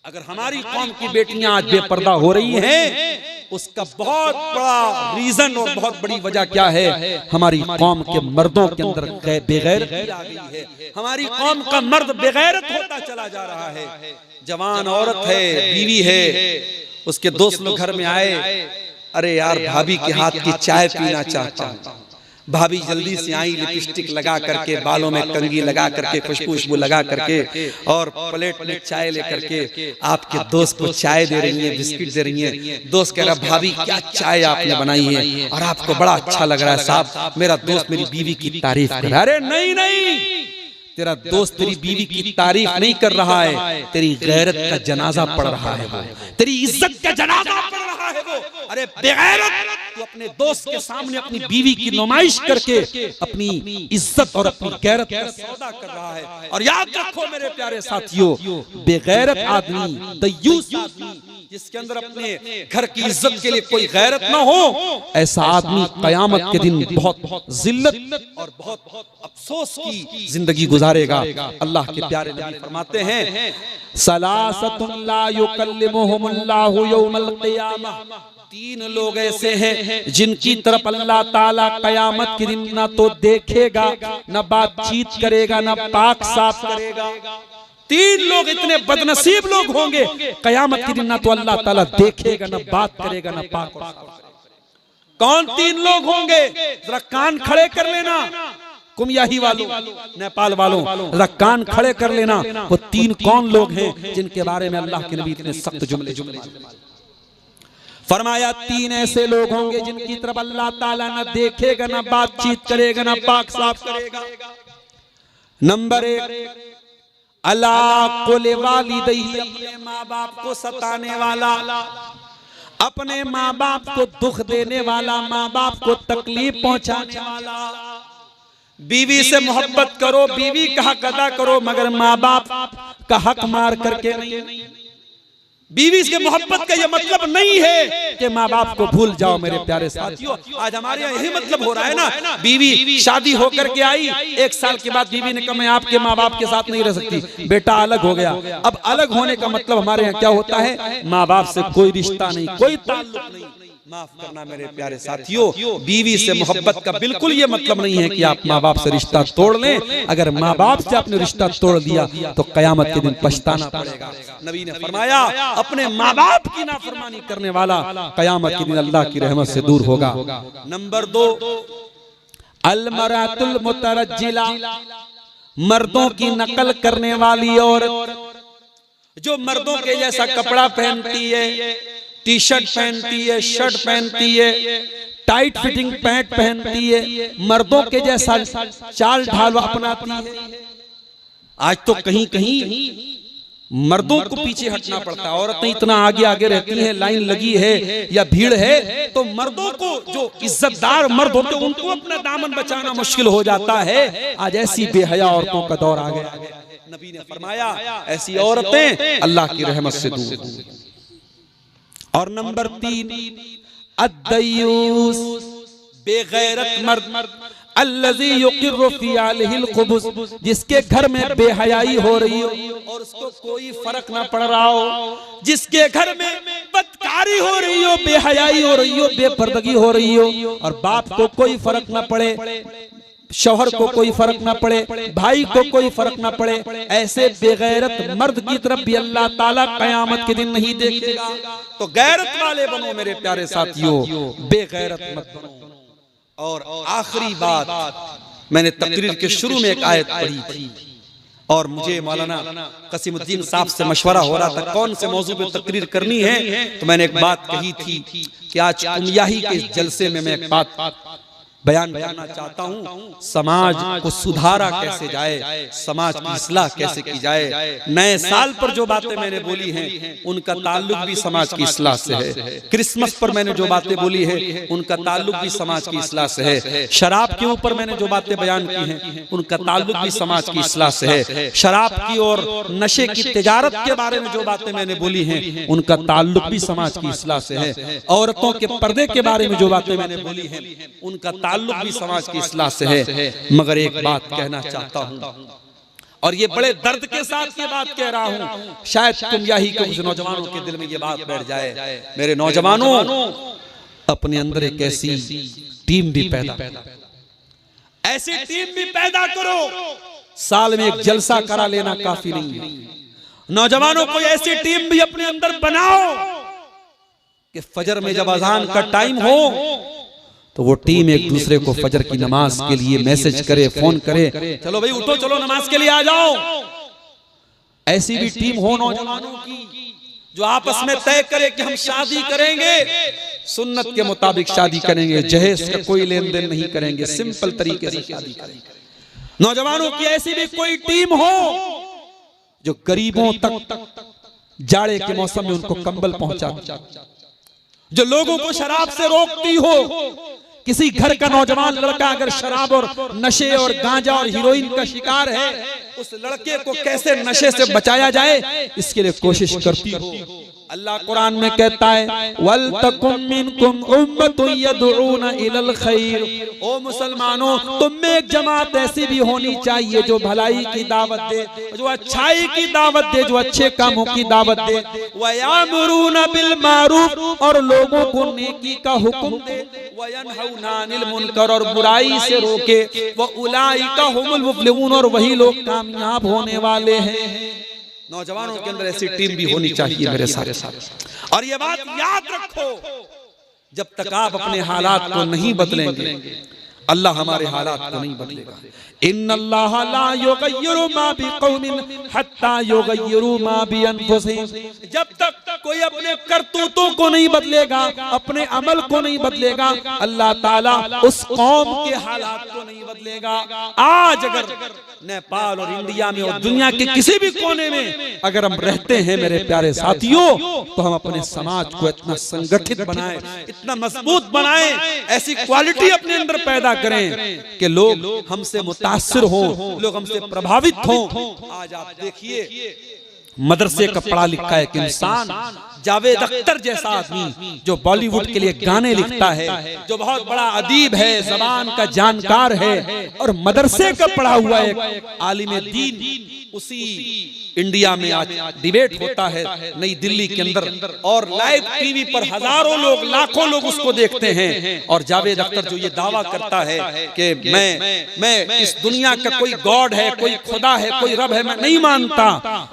अगर हमारी कौम की बेटियां आज बेपर्दा हो रही हैं, उसका बहुत बड़ा रीजन और बहुत बड़ी वजह क्या है? हमारी कौम के मर्दों के अंदर बेगैरती आ गई है। हमारी कौम का मर्द बेगैरत होता चला जा रहा है। जवान औरत है, बीवी है, उसके दोस्त लोग घर में आए, अरे यार भाभी के हाथ की चाय पीना चाहता हूं। भाभी जल्दी से आई, लिपस्टिक लगा करके, बालों में कंघी लगा करके, खुशबू लगा करके, और प्लेट में चाय लेकर के आपके दोस्त को चाय दे रही है, बिस्किट दे रही है। दोस्त कह रहा, भाभी क्या चाय आपने बनाई है और आपको बड़ा अच्छा लग रहा है साहब, मेरा दोस्त मेरी बीवी की तारीफ कर रहा है। अरे नहीं नहीं, तेरा दोस्त तेरी बीवी की तारीफ नहीं कर रहा है, तेरी गैरत का जनाजा पढ़ रहा है वो, तेरी इज्जत का जनाजा पढ़ रहा है वो। अरे बेगैरत, तू अपने दोस्त के सामने अपनी बीवी की नुमाइश करके अपनी इज्जत और अपनी गैरत का सौदा कर रहा है। और याद रखो मेरे प्यारे साथियों, बेगैरत आदमी, दयूस आदमी, जिसके अंदर अपने घर की इज्जत के लिए कोई गैरत ना हो, ऐसा आदमी कयामत के दिन बहुत जिल्लत और बहुत अफसोस की जिंदगी गुजारेगा। अल्लाह के प्यारे नबी फरमाते हैं, सलासतुन ला युकल्लिमुहुमुल्लाहु यौमल क़ियामह, 3 लोग ऐसे हैं जिनकी तरफ अल्लाह ताला कयामत के दिन ना तो देखेगा, ना बातचीत करेगा, ना पाक साफ करेगा। 3 लोग इतने बदनसीब लोग होंगे, कयामत के दिन ना तो अल्लाह ताला देखेगा, ना बात करेगा, ना पाक साफ करेगा। कौन 3 लोग होंगे? जरा कान खड़े कर लेना, कुमियाही वालों, नेपाल वालों, जरा कान खड़े कर लेना। वो 3 कौन लोग हैं जिनके बारे में अल्लाह के नबी इतने सख्त जुमले फरमाया? 3 ऐसे लोग होंगे जिनकी तरफ अल्लाह ताला ना देखेगा, ना बातचीत करेगा, ना पाक साफ करेगा। नंबर 1, अला कुल वालिदैहि, अपने माँ बाप को सताने वाला, अपने माँ बाप को दुख देने वाला, माँ बाप को तकलीफ पहुंचाने वाला। बीवी से मोहब्बत करो, बीवी का हक अदा करो, मगर माँ बाप का हक मार करके नहीं। बीवी से मोहब्बत का यह मतलब नहीं है कि माँ बाप को भूल जाओ। मेरे प्यारे साथियों, आज हमारे यहाँ यही मतलब हो रहा है ना। बीवी शादी होकर के आई, 1 साल के बाद बीवी ने कहा मैं आपके माँ बाप के साथ नहीं रह सकती, बेटा अलग हो गया। अब अलग होने का मतलब हमारे यहाँ क्या होता है? माँ बाप से कोई रिश्ता नहीं, कोई ताल्लुक नहीं। माफ करना मेरे प्यारे साथियों, बीवी से मोहब्बत का बिल्कुल ये मतलब नहीं है कि आप माँ बाप से रिश्ता तोड़ लें। अगर माँ बाप से आपने रिश्ता तोड़ दिया तो कयामत के दिन पछताना पड़ेगा। नबी ने फरमाया, अपने माँ बाप की नाफरमानी करने वाला कयामत के दिन अल्लाह की रहमत से दूर होगा। नंबर 2, अल मरातुल मुतरज्जिला, मर्दों की नकल करने वाली औरत, जो मर्दों के जैसा कपड़ा पहनती है, टी शर्ट पहनती है, शर्ट पहनती है, टाइट फिटिंग पैंट पहनती है, मर्दों के जैसा चाल ढाल अपनाती है। आज तो कहीं कहीं मर्दों को पीछे हटना पड़ता है, औरतें इतना आगे आगे रहती हैं, लाइन लगी है या भीड़ है तो मर्दों को, जो इज्जतदार मर्द होते हैं, उनको अपना दामन बचाना मुश्किल हो जाता है। आज ऐसी बेहया औरतों का दौर आ गया। नबी ने फरमाया ऐसी औरतें अल्लाह की रहमत से दूर। और नंबर 3, अद्दयूस, बेगैरत मर्द, अल्लज़ी युक़िर्रु फ़ी आलिहिल ख़ुबुस, जिसके घर में बेहयाई हो रही हो और उसको कोई फर्क ना पड़ रहा हो, जिसके घर में बदकारी हो रही हो, बेहयाई हो रही हो, बेपर्दगी हो रही हो, और बाप को कोई फर्क ना पड़े, शौहर को कोई फर्क ना पड़े, भाई को कोई फर्क ना पड़े, ऐसे बेगैरत मर्द की तरफ भी अल्लाह ताला कयामत के दिन नहीं देखेगा। तो गैरत वाले बनो मेरे प्यारे साथियों, बेगैरत मत बनो। और आखिरी बात, मैंने तकरीर के शुरू में एक आयत पढ़ी थी और मुझे मौलाना कसीमुद्दीन साहब से मशवरा हो रहा था कौन से मौजू पे तकरीर करनी है, तो मैंने एक बात कही थी कि आज कुमियाही के जलसे में मैं एक बात बयान करना चाहता हूँ। समाज को सुधारा कैसे जाए, समाज की इस्लाह कैसे की जाए। नए साल पर जो बातें मैंने बोली हैं उनका ताल्लुक भी समाज की इस्लाह से है। क्रिसमस पर मैंने जो बातें बोली है उनका ताल्लुक भी समाज की इस्लाह से है। शराब के ऊपर मैंने जो बातें बयान की हैं उनका ताल्लुक भी समाज की इस्लाह से है। शराब की और नशे की तिजारत के बारे में जो बातें मैंने बोली हैं उनका ताल्लुक भी समाज की इस्लाह से है। औरतों के पर्दे के बारे में जो बातें मैंने बोली हैं उनका ताल्लुक भी समाज की इस्लाह से है। मगर एक बात कहना चाहता हूं और ये बड़े दर्द के साथ ये बात कह रहा हूं, शायद कुमियाही के कुछ नौजवानों के दिल में ये बात बैठ जाए। मेरे नौजवानों, अपने अंदर एक ऐसी टीम भी पैदा, ऐसी टीम भी पैदा करो। साल में एक जलसा करा लेना काफी नहीं है। नौजवानों को ऐसी टीम भी अपने अंदर बनाओ कि फजर में जब अजान का टाइम हो तो वो टीम एक दूसरे को फजर की नमाज के लिए मैसेज करे, फोन करे, चलो भाई उठो, चलो नमाज के लिए आ जाओ। ऐसी भी टीम हो नौजवानों की जो आपस में तय करे कि हम शादी करेंगे, सुन्नत के मुताबिक शादी करेंगे, जहेज का कोई लेन देन नहीं करेंगे, सिंपल तरीके से शादी करेंगे। नौजवानों की ऐसी भी कोई टीम हो जो गरीबों तक जाड़े के मौसम में उनको कंबल पहुंचाती, जो लोगों को शराब से रोकती हो। किसी घर का नौजवान लड़का अगर शराब और नशे और गांजा और हीरोइन का शिकार है, उस लड़के को कैसे नशे से बचाया जाए इसके लिए कोशिश करती हो। अल्लाह कुरान में कहता है वल तकुम मिनकुम उम्मतुन यदऊना इलल खैर, ओ मुसलमानों तुम में एक जमात ऐसी भी होनी चाहिए जो भलाई की दावत दे, जो अच्छाई की दावत दे, जो अच्छे कामों की दावत दे। वयामुरूना बिल मारूफ, और लोगों को नेकी का हुक्म दे। वयनहौना अनिल मुनकर, और बुराई से रोके। व उलाइका हुमुल मुफ्लिहून, और वही लोग कामयाब होने वाले हैं। नौजवानों के अंदर ऐसी टीम भी होनी चाहिए मेरे साथ। और ये बात याद रखो, जब तक आप अपने हालात को नहीं बदलेंगे अल्लाह हमारे हालात को नहीं बदलेगा। इन्नल्लाह ला युगय्यिरु मा बिकौमिन हत्ता युगय्यिरु मा बिअनफुसिहिम। जब तक कोई अपने करतूतों को नहीं बदलेगा, अपने अमल को नहीं बदलेगा, अल्लाह ताला उस कौम के हालात को नहीं बदलेगा। आज अगर नेपाल और इंडिया में और दुनिया के किसी भी कोने में अगर हम रहते हैं मेरे प्यारे साथियों, तो हम अपने समाज को इतना संगठित बनाएं, इतना मजबूत बनाएं, ऐसी क्वालिटी अपने अंदर पैदा करें कि लोग हमसे मुतासिर हो, लोग हमसे प्रभावित हो। आज आप देखिए मदरसे का पढ़ा लिखा एक इंसान, जावेद अख्तर जैसा आदमी जो बॉलीवुड के लिए गाने लिखता है, जो बहुत बड़ा अदीब है, जबान का जानकार है, और मदरसे का पढ़ा हुआ एक आलिम दीन, उसी इंडिया में आज डिबेट होता है नई दिल्ली के अंदर, और लाइव टीवी पर हजारों लोग, लाखों लोग उसको देखते हैं। और जावेद अख्तर जो ये दावा करता है कि मैं इस दुनिया का कोई गॉड है, कोई खुदा है, कोई रब है, मैं नहीं मानता,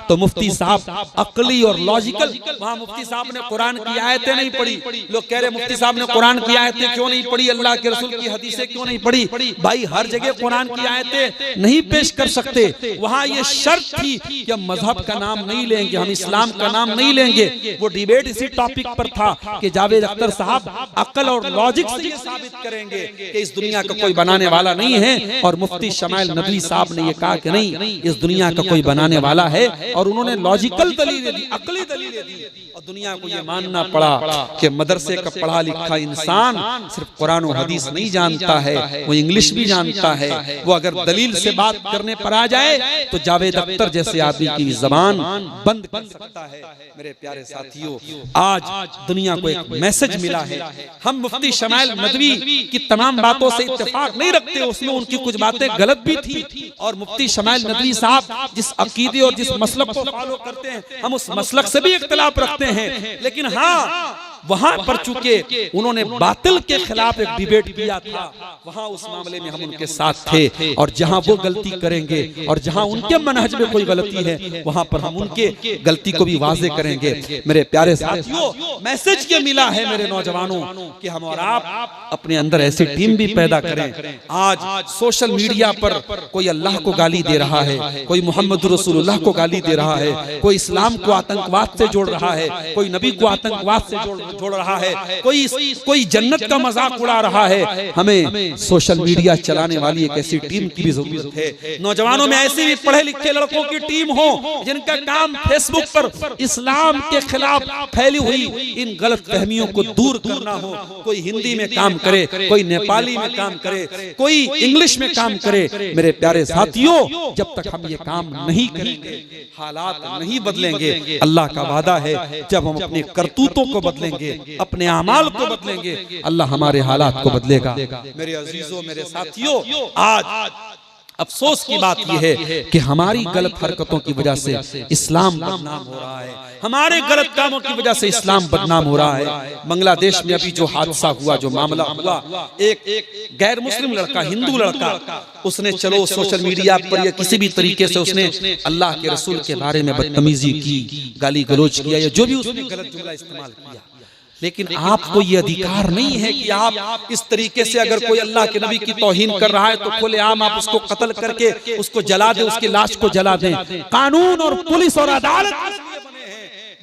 तो मुफ्ती साहब अकली और लॉजिकल, वहां मुफ्ती साहब ने कुरान की आयतें नहीं पढ़ी। लोग कह रहे मुफ्ती साहब ने कुरान की आयतें क्यों नहीं पढ़ी, अल्लाह के रसूल की हदीसें क्यों नहीं पढ़ी। भाई हर जगह कुरान की आयतें नहीं पेश कर सकते। वहां ये शर्त थी कि हम मजहब का नाम नहीं लेंगे, हम इस्लाम का नाम नहीं लेंगे। वो डिबेट इसी टॉपिक पर था कि जावेद अख्तर साहब अकल और लॉजिक से ये साबित करेंगे कि इस दुनिया का कोई बनाने वाला नहीं है। और मुफ्ती शमाइल नदवी साहब ने ये कहा कि नहीं, इस दुनिया का कोई बनाने वाला है। और उन्होंने लॉजिकल दलीलें दी, अकली दलीलें दी। और दुनिया को ये मानना पड़ा कि मदरसे का पढ़ा लिखा इंसान सिर्फ कुरान और हदीस नहीं जानता है, वो इंग्लिश भी जानता है। वो अगर दलील से बात करने पर आ जाए तो जावेद अख्तर जैसे आदमी की जबान बंद कर सकता है। मेरे प्यारे साथियों, आज दुनिया को एक मैसेज मिला है। हम मुफ्ती शमाइल नदवी की तमाम बातों से इत्तेफाक नहीं रखते, उसमें उनकी कुछ बातें गलत भी थी। और मुफ्ती शमाइल नदवी साहब जिस अकीदे और जिस मसलक को फॉलो करते हैं, हम उस मसलक से भी इख्तिलाफ रखते हैं। लेकिन हाँ, वहां पर चूंकि उन्होंने बातिल के खिलाफ एक डिबेट किया था, वहां उस मामले में हम उनके साथ थे। और जहां वो गलती करेंगे और जहां उनके मनहज में कोई गलती है, वहां पर हम उनके गलती को भी वाजे करेंगे। मेरे प्यारे साथियों, मैसेज ये मिला है मेरे नौजवानों कि हम और आप अपने अंदर ऐसी टीम भी पैदा करें। आज सोशल मीडिया पर कोई अल्लाह को गाली दे रहा है, कोई मोहम्मद रसूलुल्लाह को गाली दे रहा है, कोई इस्लाम को आतंकवाद से जोड़ रहा है, कोई नबी को आतंकवाद से जोड़ रहा है, कोई जन्नत का मजाक उड़ा रहा है। हमें सोशल मीडिया चलाने वाली एक ऐसी टीम की भी जरूरत है। नौजवानों में ऐसे भी पढ़े लिखे लड़कों की टीम हो जिनका काम फेसबुक पर इस्लाम के खिलाफ फैली हुई इन गलत फहमियों को दूर करना हो। कोई हिंदी में काम करे, कोई नेपाली में काम करे, कोई इंग्लिश में काम करे। मेरे प्यारे साथियों, जब तक हम ये काम नहीं करेंगे, हालात नहीं बदलेंगे। अल्लाह का वादा है, जब हम अपने करतूतों को बदलेंगे, अपने अमाल को बदलेंगे, अल्लाह हमारे हालात को बदलेगा। मेरे अजीजों, मेरे साथियों, आज अफसोस की बात यह है कि हमारी गलत हरकतों की वजह से इस्लाम बदनाम हो रहा है, हमारे गलत कामों की वजह से इस्लाम बदनाम हो रहा है। बांग्लादेश में अभी जो हादसा हुआ, जो मामला हुआ, एक गैर मुस्लिम लड़का, हिंदू लड़का, उसने चलो सोशल मीडिया पर या किसी भी तरीके से उसने अल्लाह के रसूल के बारे में बदतमीजी की, गाली गलौज किया या जो भी उसने गलत जुमला इस्तेमाल किया। लेकिन आपको ये अधिकार नहीं है कि आप इस तरीके से, अगर कोई अल्लाह के नबी की तौहीन कर रहा है तो खुलेआम आप उसको कत्ल करके उसको जला दें, उसकी लाश को जला दें। कानून और पुलिस और अदालत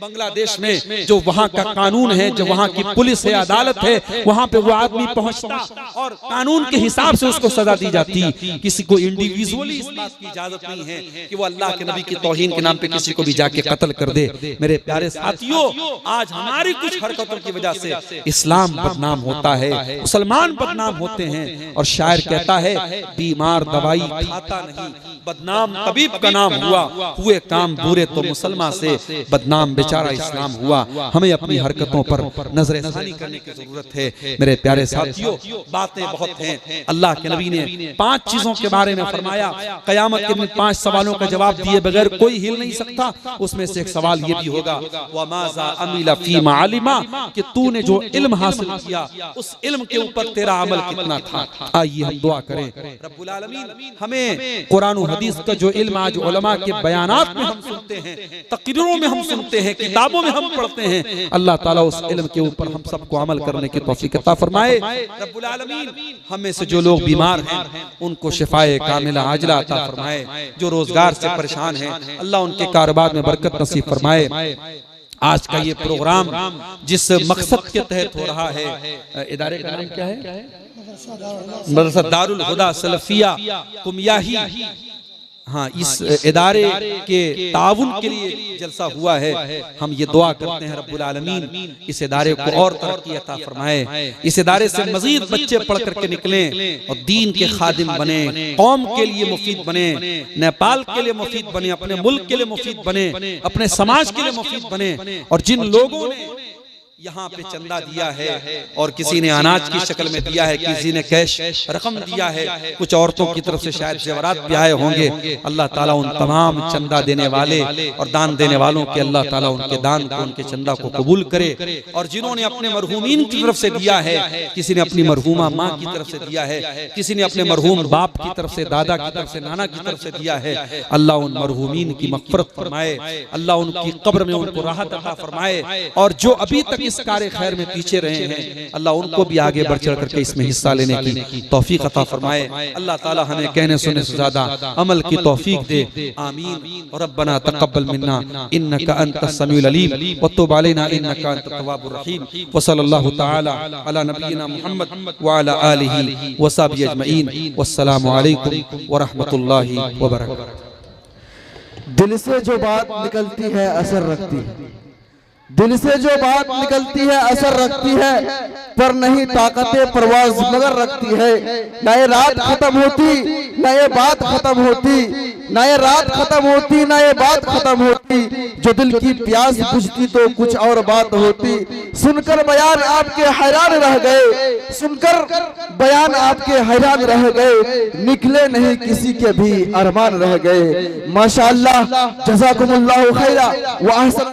बांग्लादेश में जो वहाँ का कानून है, जो वहाँ की पुलिस है, अदालत है, वहाँ पे वो आदमी पहुँचता और कानून के हिसाब से उसको सजा दी जाती। किसी को इंडिविजुअली इस बात की इजाजत नहीं है कि वो अल्लाह के नबी की तौहीन के नाम पे किसी को भी जाके कत्ल कर दे। मेरे प्यारे साथियों, आज हमारी कुछ हरकतों की वजह से इस्लाम बदनाम होता है, मुसलमान बदनाम होते हैं। और शायर कहता है, बीमार दवाई खाता नहीं, बदनाम तबीब का नाम हुआ, हुए काम बुरे तो मुसलमान से बदनाम बेचारा इस्लाम हुआ। हमें अपनी हरकतों पर नजरसानी करने की जरूरत है। मेरे प्यारे साथियों, बातें बहुत हैं। अल्लाह के नबी ने 5 चीजों के बारे में फरमाया, कयामत के दिन 5 सवालों का जवाब दिए बगैर कोई हिल नहीं सकता। उसमें से एक सवाल ये भी होगा, वमाज़ा अमिला फीमा अलिमा, कि तूने जो इल्म हासिल किया उस इल्म के ऊपर तेरा अमल कितना था। आइए हम दुआ करें, रब्बुल आलमीन हमें कुरान और हदीस का जो इल्म आज उलमा के बयानात में हम सुनते हैं, तकरीरों में हम सुनते हैं, किताबों में हम पढ़ते हैं, अल्लाह ताला उस इल्म के ऊपर हम सबको अमल करने की तौफीक अता फरमाए। रब्बुल आलमीन हमें से जो लोग बीमार हैं उनको शिफाए कामिला आजिला अता फरमाए। जो रोजगार से परेशान हैं, अल्लाह उनके कारोबार में बरकत नसीब फरमाए। आज का ये प्रोग्राम जिस मकसद के तहत हो रहा है, इदारे का नाम क्या है? मदरसा दारुल हुदा सलफिया कुमियाही। हाँ, इस इदारे के ताउन के लिए जलसा हुआ है। हम ये दुआ करते हैं रब्बुल आलमीन इस इदारे को और तरक्की अता फरमाए, इस इदारे से मजीद बच्चे पढ़ करके निकलें और दीन के खादिम बने, कौम के लिए मुफीद बने, नेपाल के लिए मुफीद बने, अपने मुल्क के लिए मुफीद बने, अपने समाज के लिए मुफीद बने। और जिन लोगों ने यहाँ पे चंदा दिया है और किसी ने अनाज की शक्ल में दिया है, किसी ने कैश रकम दिया है, कुछ औरतों की तरफ से शायद ज़ेवरात भी आए होंगे। अल्लाह ताला उन तमाम चंदा देने वाले और दान देने वालों के अल्लाह ताला उनके दान को, उनके चंदा को कबूल करे। और जिन्होंने अपने मरहूमीन की तरफ से दिया है, किसी ने अपनी मरहूमा माँ की तरफ से दिया है, किसी ने अपने मरहूम बाप की तरफ से, दादा की तरफ से, नाना की तरफ से दिया है, अल्लाह उन मरहूमीन की मग़फ़िरत फरमाए, अल्लाह उनकी कब्र में उनको राहत अता फरमाए। और जो अभी तक इस कार्य खैर में पीछे रहे हैं, अल्लाह उनको भी आगे बढ़ चढ़ करके इसमें हिस्सा लेने की तौफीक अता फरमाए। अल्लाह ताला हमें कहने सुनने से ज्यादा अमल की तौफीक दे। आमीन। और रब्बना तक़ब्बल मिन्ना इन्नका अंतस समीउल अलीम व तुब अलैना इन्नका अंतत तव्वाबुर रहीम। व सल्लल्लाहु तआला अला नबियिना मुहम्मद व अला आलिहि व सहबिहि अजमईन। वस्सलामु अलैकुम व रहमतुल्लाहि व बरकातहू। दिल से जो बात निकलती है असर रखती है, दिल से जो बात निकलती है असर रखती है, पर नहीं ताकते परवाज मगर रखती है। ना ये रात खत्म होती, ना ये बात खत्म होती, ना ये रात खत्म होती, ना ये बात खत्म होती। जो दिल की प्यास बुझती तो कुछ और बात होती। सुनकर बयान आपके हैरान रह गए, सुनकर बयान आपके हैरान रह गए, निकले नहीं किसी के भी अरमान रह गए। माशाअल्लाह, जज़ाकुमुल्लाहु खैरा व अहसन।